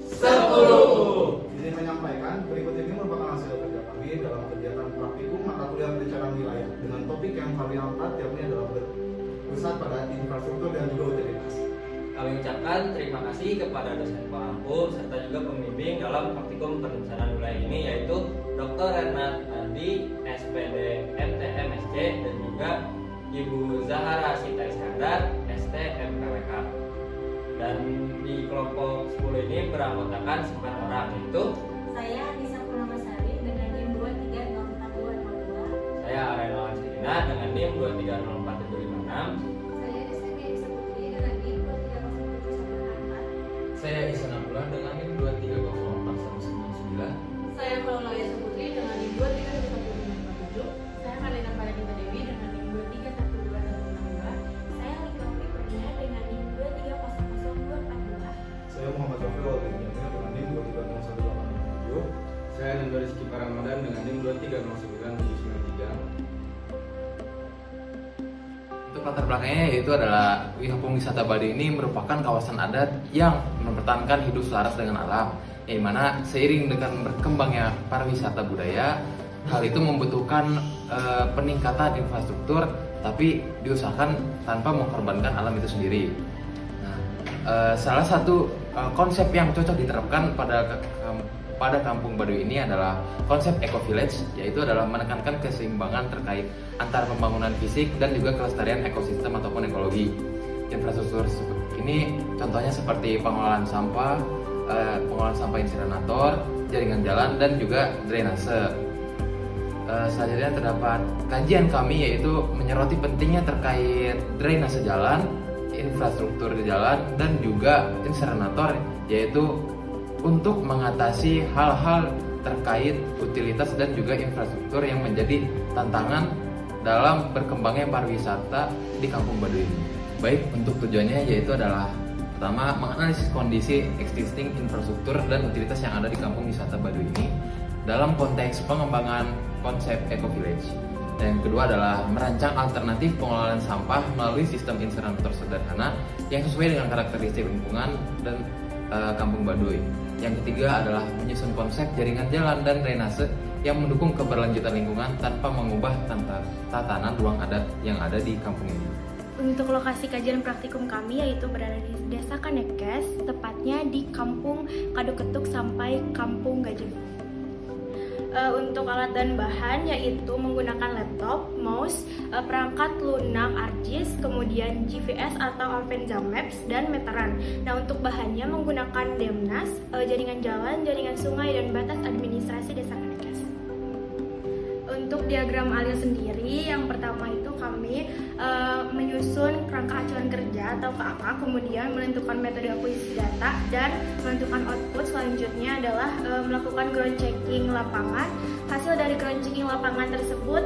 10. Izin menyampaikan, berikut ini merupakan hasil kerja kami dalam kegiatan praktikum mata kuliah perencanaan wilayah dengan topik yang kami angkat, yakni adalah berpusat pada infrastruktur dan juga utilitas. Kami ucapkan terima kasih kepada dosen pengampu serta juga pembimbing dalam praktikum perencanaan wilayah ini, yaitu Dr. Renat Andi, SPD MTMSC, dan juga Ibu Zahara Sita Iskandar, ST MPWK. Dan di kelompok 10 ini beranggotakan 9 orang, yaitu saya Anissa Purnamasari dengan NIM 230422. saya Arenawan Sirina dengan NIM 2304756. Saya Desemi Elisa Putri dengan NIM 2307194. Saya Isana Bulan dengan NIM 2304199. Saya Maulaya Saputri dengan NIM 2307157. Saya Marlena Paranita Dewi dengan NIM 2302162. Saya Lika Uli Kurnia dengan NIM 2300242. Saya Muhammad Sofil Al-Ghani dengan NIM 2301857. Saya Nando Rizky Paramadan dengan NIM 2309793. Untuk latar belakangnya yaitu adalah Kampung Wisata Baduy ini merupakan kawasan adat yang mempertahankan hidup selaras dengan alam, yang mana seiring dengan berkembangnya pariwisata budaya, hal itu membutuhkan peningkatan infrastruktur, tapi diusahakan tanpa mengorbankan alam itu sendiri. Nah, salah satu konsep yang cocok diterapkan pada Kampung Baduy ini adalah konsep Eco Village, yaitu adalah menekankan keseimbangan terkait antara pembangunan fisik dan juga kelestarian ekosistem ataupun ekologi. Infrastruktur ini contohnya seperti pengelolaan sampah insinerator, jaringan jalan, dan juga drainase. Selanjutnya terdapat kajian kami yaitu menyoroti pentingnya terkait drainase jalan, infrastruktur jalan, dan juga insinerator, yaitu untuk mengatasi hal-hal terkait utilitas dan juga infrastruktur yang menjadi tantangan dalam berkembangnya pariwisata di Kampung Baduy ini. Baik, untuk tujuannya yaitu adalah pertama, menganalisis kondisi existing infrastruktur dan utilitas yang ada di Kampung Wisata Baduy ini dalam konteks pengembangan konsep Eco Village. Dan yang kedua adalah merancang alternatif pengelolaan sampah melalui sistem insinerator sederhana yang sesuai dengan karakteristik lingkungan dan Kampung Baduy. Yang ketiga adalah menyusun konsep jaringan jalan dan drainase yang mendukung keberlanjutan lingkungan tanpa mengubah tatanan ruang adat yang ada di kampung ini. Untuk lokasi kajian praktikum kami yaitu berada di Desa Kanekes, tepatnya di Kampung Kaduketuk sampai Kampung Gajah. Untuk alat dan bahan yaitu menggunakan laptop, mouse, perangkat lunak ArcGIS, kemudian GPS atau Avenza Maps, dan meteran. Nah, untuk bahannya menggunakan Demnas, jaringan jalan, jaringan sungai, dan batas administrasi Desa Kanekes. Untuk diagram alil sendiri, yang pertama itu kami menyusun kerangka acuan kerja atau KAK, kemudian menentukan metode akuisisi data dan menentukan output. Selanjutnya adalah melakukan ground checking lapangan. Hasil dari ground checking lapangan tersebut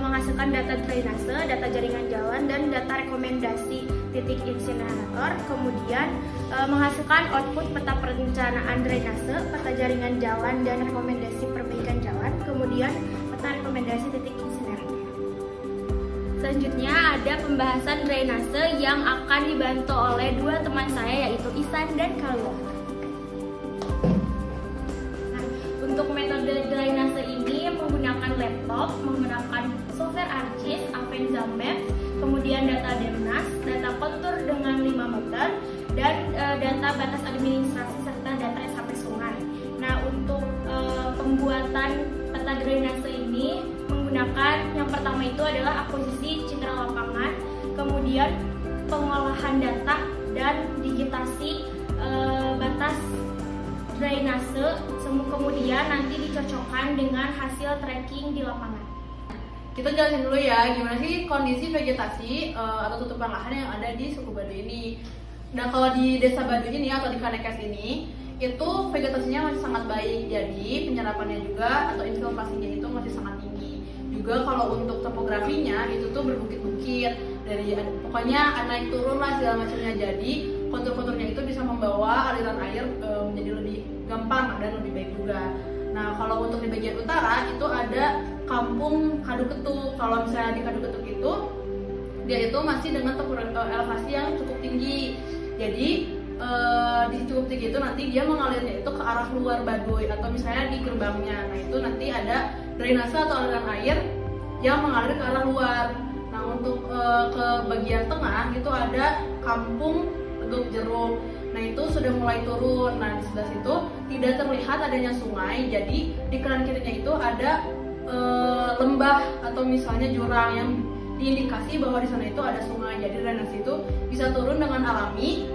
menghasilkan data drainase, data jaringan jalan, dan data rekomendasi titik insinerator. Kemudian menghasilkan output peta perencanaan drainase, peta jaringan jalan, dan rekomendasi perbaikan jalan. Kemudian peta rekomendasi titik insinerator. Selanjutnya ada pembahasan drainase yang akan dibantu oleh dua teman saya yaitu Isan dan Kalila. Nah, untuk metode drainase ini menggunakan laptop, menggunakan software ArcGIS, Avenza Maps, kemudian data Demnas, data kontur dengan 5 meter, dan data batas administrasi serta data SHP sungai. Nah, untuk pembuatan peta drainase ini menggunakan yang pertama itu adalah akuisisi citra lapangan, kemudian pengolahan data dan digitasi batas drainase, kemudian nanti dicocokkan dengan hasil tracking di lapangan. Kita jelasin dulu ya gimana sih kondisi vegetasi atau tutupan lahan yang ada di suku Baduy ini. Nah, kalau di Desa Baduy ini atau di Kanekes ini itu vegetasinya masih sangat baik, jadi penyerapannya juga atau infiltrasinya itu masih sangat tinggi. Juga kalau untuk topografinya itu tuh berbukit-bukit, dari pokoknya naik turun lah segala macamnya, jadi kontur-konturnya itu bisa membawa aliran air menjadi lebih gampang dan lebih baik juga. Nah, kalau untuk di bagian utara itu ada Kampung Kaduketuk. Kalau misalnya di Kaduketuk itu dia itu masih dengan elevasi yang cukup tinggi. Jadi di titik tiga itu nanti dia mengalirnya itu ke arah luar Baduy atau misalnya di gerbangnya. Nah itu nanti ada drainase atau aliran air yang mengalir ke arah luar. Nah untuk ke bagian tengah itu ada kampung Gedung Jeruk. Nah itu sudah mulai turun. Nah di sebelah situ tidak terlihat adanya sungai. Jadi di kanan kirinya itu ada lembah atau misalnya jurang yang diindikasi bahwa di sana itu ada sungai. Jadi drainase itu bisa turun dengan alami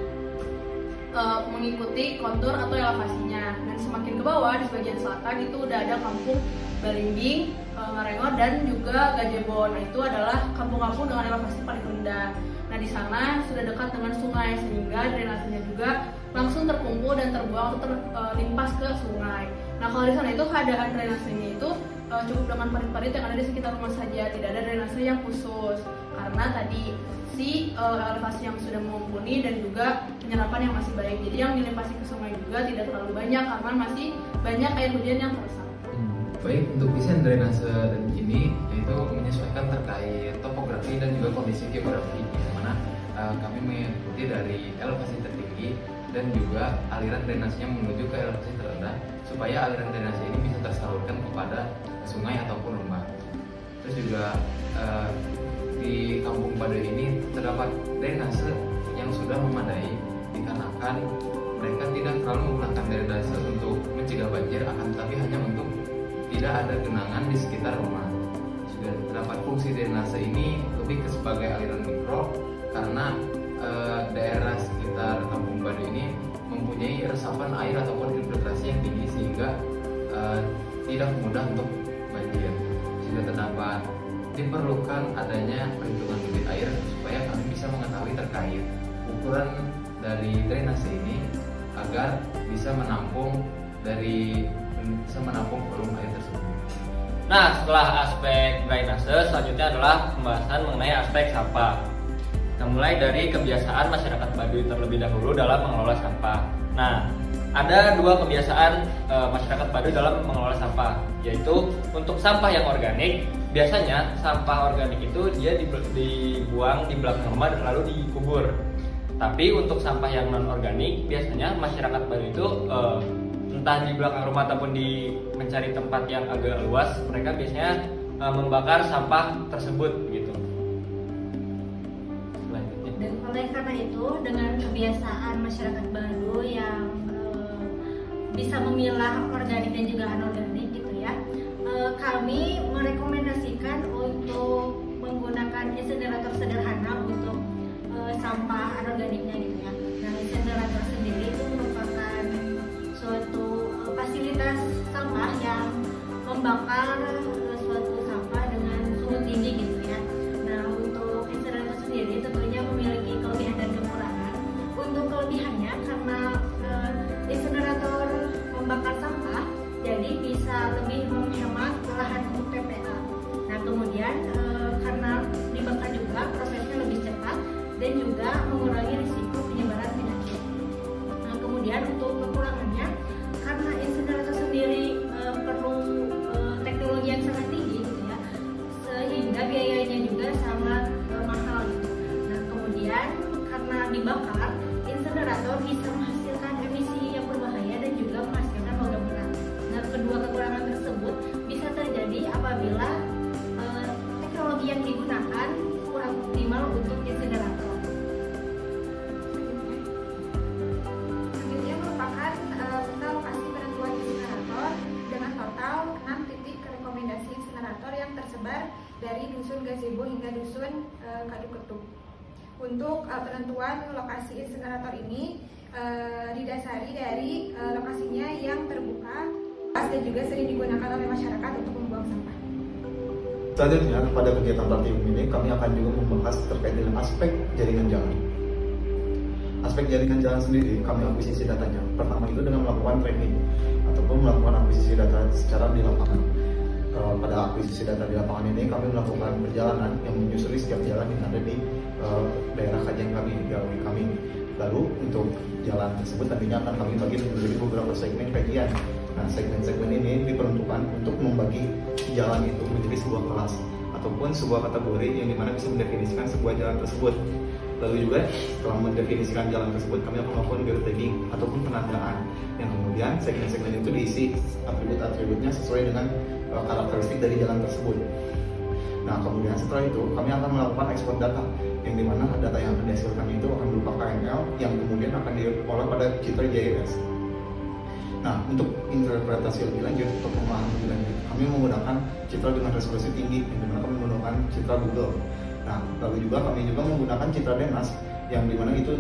mengikuti kontur atau elevasinya. Dan semakin ke bawah di bagian selatan itu udah ada kampung Balimbing, Ngarengo dan juga Gajebon. Nah itu adalah kampung-kampung dengan elevasi paling rendah. Nah di sana sudah dekat dengan sungai sehingga drainasenya juga langsung terkumpul dan terbuang atau terlimpas ke sungai. Nah kalau di sana itu keadaan drainasenya itu cukup dengan parit-parit yang ada di sekitar rumah saja, tidak ada drainase yang khusus karena tadi elevasi yang sudah mumpuni dan juga penyerapan yang masih baik. Jadi yang dilimpasi ke sungai juga tidak terlalu banyak karena masih banyak air hujan yang teresap. Baik, untuk desain drainase ini yaitu menyesuaikan terkait topografi dan juga kondisi geografi, di mana kami mengikuti dari elevasi tertinggi dan juga aliran drainasenya menuju ke elevasi terendah supaya aliran drainase ini bisa tersalurkan kepada sungai ataupun lembah. Terus juga di Kampung Baduy ini terdapat drainase yang sudah memadai dikarenakan mereka tidak terlalu menggunakan drainase untuk mencegah banjir, akan tetapi hanya untuk tidak ada genangan di sekitar rumah. Sudah terdapat fungsi drainase ini lebih sebagai aliran mikro karena daerah sekitar Kampung Baduy ini mempunyai resapan air ataupun infiltrasi yang tinggi sehingga tidak mudah untuk banjir. Sudah terdapat diperlukan adanya perhitungan debit air supaya kami bisa mengetahui terkait ukuran dari drainase ini agar bisa menampung volume air tersebut. Nah, setelah aspek drainase, selanjutnya adalah pembahasan mengenai aspek sampah. Kita mulai dari kebiasaan masyarakat Baduy terlebih dahulu dalam mengelola sampah. Nah, ada dua kebiasaan masyarakat Baduy dalam mengelola sampah, yaitu untuk sampah yang organik. Biasanya sampah organik itu dia dibuang di belakang rumah dan lalu dikubur. Tapi untuk sampah yang non organik, biasanya masyarakat Baduy itu entah di belakang rumah ataupun di mencari tempat yang agak luas, mereka biasanya membakar sampah tersebut gitu. Dan oleh karena itu, dengan kebiasaan masyarakat Baduy yang bisa memilah organik dan juga anorganik gitu ya, kami merekomendasikan untuk menggunakan insinerator sederhana untuk sampah anorganiknya gitu ya. Nah, insinerator sendiri itu merupakan suatu fasilitas sampah yang membakar suatu sampah dengan suhu tinggi gitu ya. Nah, untuk insinerator sendiri tentunya memiliki kelebihan dan kekurangan. Untuk kelebihannya karena insinerator membakar sampah, jadi bisa lebih menghemat lahan untuk TPA. Nah, kemudian karena dibakar juga prosesnya lebih cepat dan juga mengurangi risiko penyebaran penyakit. Nah, kemudian untuk kekurangannya, karena insinerator sendiri perlu teknologi yang sangat tinggi gitu ya, sehingga biayanya juga sangat mahal gitu. Nah, kemudian karena dibakar, insinerator bisa menghasilkan emisi yang berbahaya dan juga menghasilkan logam berat. Nah, kedua kekurangan tersebut bisa terjadi apabila teknologi yang digunakan kurang optimal untuk insinerator. Selanjutnya merupakan peta lokasi penentuan insinerator dengan total 6 titik rekomendasi insinerator yang tersebar dari dusun Gazebo hingga dusun Kaduketuk. Untuk penentuan lokasi insinerator ini didasari dari lokasinya yang terbuka dan juga sering digunakan oleh masyarakat untuk membuang sampah. Selanjutnya, pada kegiatan praktikum ini kami akan juga membahas terkait dengan aspek jaringan jalan. Aspek jaringan jalan sendiri kami akuisisi datanya. Pertama itu dengan melakukan training ataupun melakukan akuisisi data secara di lapangan. Pada akuisisi data di lapangan ini kami melakukan perjalanan yang menyusuri setiap jalan yang ada di daerah kajian kami, di galeri kami. Lalu untuk jalan tersebut nantinya akan kami bagi menjadi beberapa segmen kajian. Nah, segmen-segmen ini diperuntukkan untuk membagi jalan itu menjadi sebuah kelas ataupun sebuah kategori yang dimana bisa mendefinisikan sebuah jalan tersebut. Lalu juga setelah mendefinisikan jalan tersebut, kami akan melakukan geotagging ataupun penandaan, yang kemudian segmen-segmen itu diisi atribut-atributnya sesuai dengan karakteristik dari jalan tersebut. Nah, kemudian setelah itu kami akan melakukan ekspor data, yang dimana data yang akan dihasilkan itu akan berupa KML yang kemudian akan diolah pada Citra GIS. Nah, untuk interpretasi lebih lanjut, untuk pemahaman lebih lanjut, kami menggunakan Citra dengan resolusi tinggi, yang dimana kami menggunakan Citra Google. Nah, lalu juga kami juga menggunakan Citra DNAS, yang dimana itu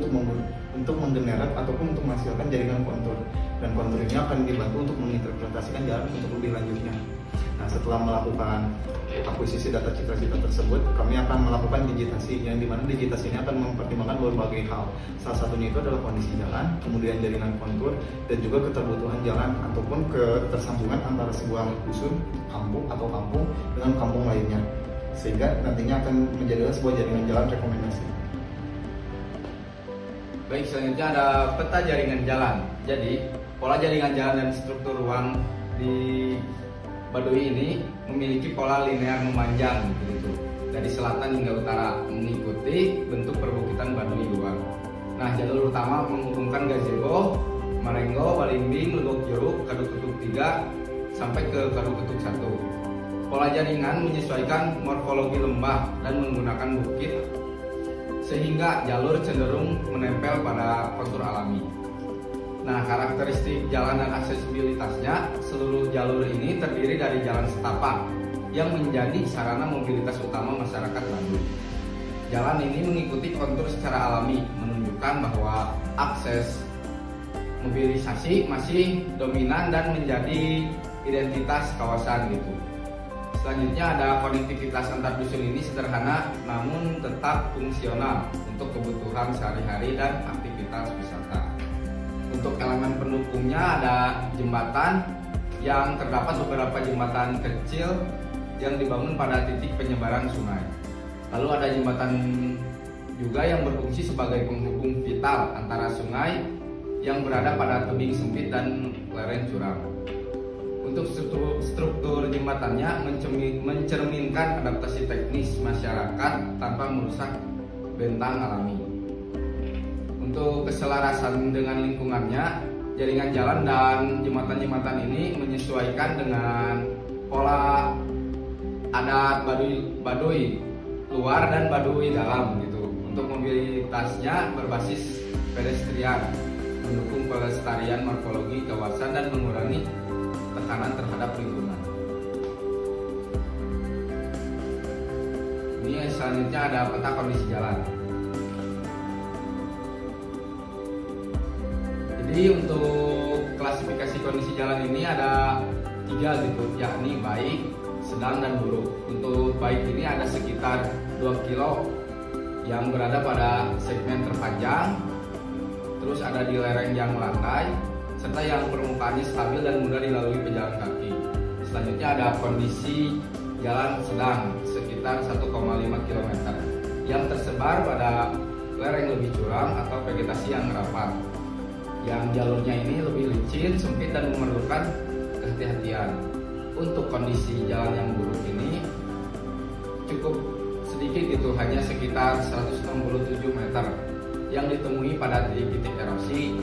untuk menggenerate ataupun untuk menghasilkan jaringan kontur. Dan kontur ini akan dibantu untuk menginterpretasikan jalan untuk lebih lanjutnya. Nah, setelah melakukan akuisisi data citra-citra tersebut, kami akan melakukan digitasi, yang dimana digitasi ini akan mempertimbangkan berbagai hal. Salah satunya itu adalah kondisi jalan, kemudian jaringan kontur, dan juga keterbutuhan jalan ataupun ketersambungan antara sebuah dusun, kampung atau kampung dengan kampung lainnya, sehingga nantinya akan menjadikan sebuah jaringan jalan rekomendasi. Baik, selanjutnya ada peta jaringan jalan. Jadi, pola jaringan jalan dan struktur ruang di Baduy ini memiliki pola linear memanjang begitu, dari selatan hingga utara, mengikuti bentuk perbukitan Baduy luar. Nah, jalur utama menghubungkan Gazebo, Marengo, Balimbing, Legok Jeruk, Kaduketuk 3 sampai ke Kaduketuk 1. Pola jaringan menyesuaikan morfologi lembah dan menggunakan bukit, sehingga jalur cenderung menempel pada kontur alami. Nah, karakteristik jalan dan aksesibilitasnya, seluruh jalur ini terdiri dari jalan setapak yang menjadi sarana mobilitas utama masyarakat Baduy. Jalan ini mengikuti kontur secara alami, menunjukkan bahwa akses mobilisasi masih dominan dan menjadi identitas kawasan gitu. Selanjutnya ada konektivitas antar dusun ini sederhana namun tetap fungsional untuk kebutuhan sehari-hari dan aktivitas wisata. Untuk elemen pendukungnya ada jembatan, yang terdapat beberapa jembatan kecil yang dibangun pada titik penyebaran sungai. Lalu ada jembatan juga yang berfungsi sebagai penghubung vital antara sungai yang berada pada tebing sempit dan lereng curam. Untuk struktur jembatannya mencerminkan adaptasi teknis masyarakat tanpa merusak bentang alami. Untuk keselarasan dengan lingkungannya, jaringan jalan dan jembatan-jembatan ini menyesuaikan dengan pola adat Baduy luar dan Baduy dalam gitu. Untuk mobilitasnya berbasis pedestrian, mendukung pelestarian morfologi kawasan dan mengurangi tekanan terhadap lingkungan. Ini selanjutnya ada peta kondisi jalan. Jadi untuk klasifikasi kondisi jalan ini ada 3 gitu, yakni baik, sedang, dan buruk. Untuk baik ini ada sekitar 2 kilo yang berada pada segmen terpanjang, terus ada di lereng yang melandai, serta yang permukaannya stabil dan mudah dilalui pejalan kaki. Selanjutnya ada kondisi jalan sedang sekitar 1,5 km yang tersebar pada lereng lebih curam atau vegetasi yang rapat. Yang jalurnya ini lebih licin, sempit, dan memerlukan kehati-hatian. Untuk kondisi jalan yang buruk ini cukup sedikit gitu, hanya sekitar 167 meter yang ditemui pada titik-titik erosi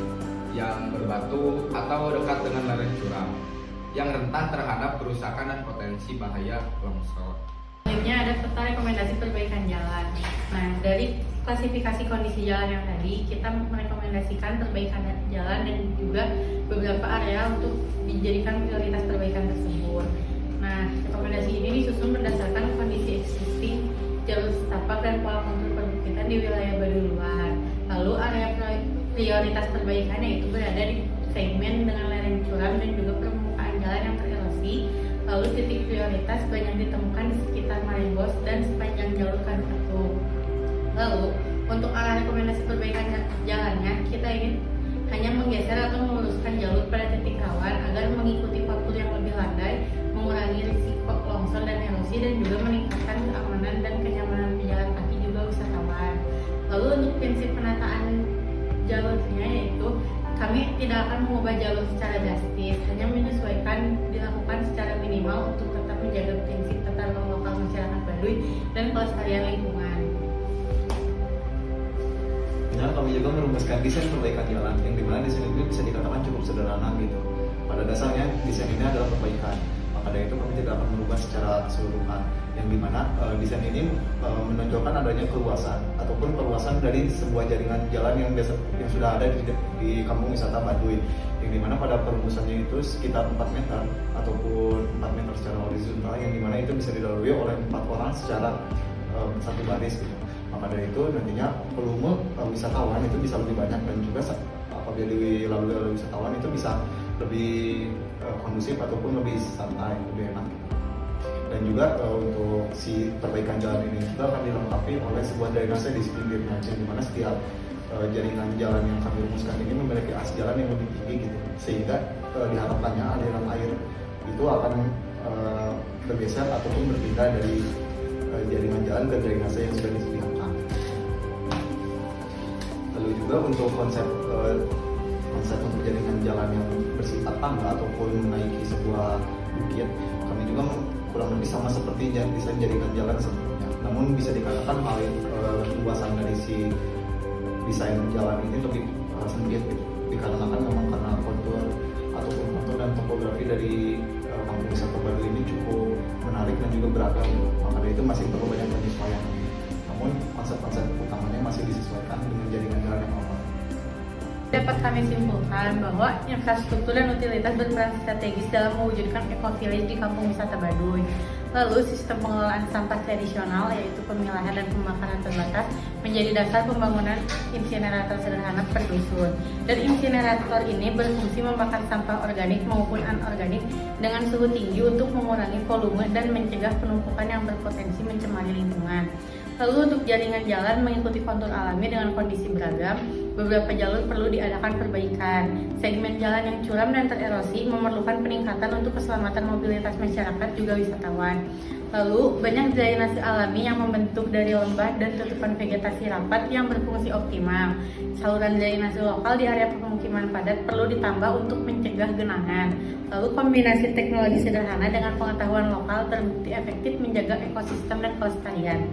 yang berbatu atau dekat dengan lereng curam yang rentan terhadap kerusakan dan potensi bahaya longsor. Selanjutnya ada peta rekomendasi perbaikan jalan. Nah, dari klasifikasi kondisi jalan yang tadi, kita merekomendasikan perbaikan jalan dan juga beberapa area untuk dijadikan prioritas perbaikan tersebut. Nah, rekomendasi ini disusun berdasarkan kondisi existing jalur setapak dan pola kontur perbukitan di wilayah Baduy luar. Lalu area prioritas perbaikannya itu berada di segmen dengan lereng curam dan juga permukaan jalan yang tererosi. Lalu titik prioritas banyak ditemukan di sekitar Marimbos dan sepanjang jalur Kaduketuk. Lalu untuk arah rekomendasi perbaikan jalannya, kita ingin hanya menggeser atau meluruskan jalur pada titik rawan agar mengikuti kontur yang lebih landai, mengurangi risiko longsor dan erosi, dan juga meningkatkan keamanan dan kenyamanan pejalan kaki juga wisatawan. Lalu untuk prinsip penataan jalurnya yaitu kami tidak akan mengubah jalur secara drastis, hanya menyesuaikan dilakukan secara minimal untuk tetap menjaga prinsip tata ruang lokal masyarakat Baduy dan pelestarian lingkungan. kami juga merumuskan desain perbaikan jalan yang dimana desain ini bisa dikatakan cukup sederhana gitu. Pada dasarnya desain ini adalah perbaikan, maka dari itu kami tidak akan merubah secara keseluruhan. Yang dimana desain ini menonjolkan adanya keluasan ataupun perluasan dari sebuah jaringan jalan yang sudah ada di kampung wisata Baduy. Yang dimana pada perumusannya itu sekitar 4 meter ataupun 4 meter secara horizontal, yang dimana itu bisa dilalui oleh 4 orang secara satu baris gitu. Maka dari itu nantinya volume wisatawan itu bisa lebih banyak, dan juga apabila dilalui oleh wisatawan itu bisa lebih kondusif ataupun lebih santai, lebih enak gitu. Dan juga untuk si perbaikan jalan ini juga akan dilengkapi oleh sebuah drainase di pinggirnya, di mana setiap jaringan jalan yang kami rumuskan ini memiliki as jalan yang lebih tinggi gitu, sehingga diharapkannya aliran air itu akan bergeser ataupun berpindah dari jaringan jalan ke drainase yang sudah disediakan. Lalu juga untuk konsep untuk jaringan jalan yang bersifat tangga ataupun menaiki sebuah bukit, kami juga kurang lebih sama seperti desain jaringan jalan sebelumnya. Namun bisa dikatakan luasan dari si desain jalan ini lebih sempit gitu, dikarenakan memang karena kontur ataupun kontur dan topografi dari kampung wisata Baduy ini cukup menarik dan juga beragam. Maka dari itu masih perlu banyak penyesuaian. Namun konsep-konsep utamanya masih disesuaikan dengan jaringan jalan yang normal. Dapat kami simpulkan bahwa infrastruktur dan utilitas berperan strategis dalam mewujudkan eco-village di kampung wisata Baduy. Lalu sistem pengelolaan sampah tradisional yaitu pemilahan dan pembakaran terbatas menjadi dasar pembangunan insinerator sederhana per dusun. Dan insinerator ini berfungsi membakar sampah organik maupun anorganik dengan suhu tinggi untuk mengurangi volume dan mencegah penumpukan yang berpotensi mencemari lingkungan. Lalu untuk jaringan jalan mengikuti kontur alami dengan kondisi beragam, beberapa jalur perlu diadakan perbaikan. Segmen jalan yang curam dan tererosi memerlukan peningkatan untuk keselamatan mobilitas masyarakat juga wisatawan. Lalu banyak drainase alami yang membentuk dari lembah dan tutupan vegetasi rapat yang berfungsi optimal. Saluran drainase lokal di area pemukiman padat perlu ditambah untuk mencegah genangan. Lalu kombinasi teknologi sederhana dengan pengetahuan lokal terbukti efektif menjaga ekosistem dan kelestarian.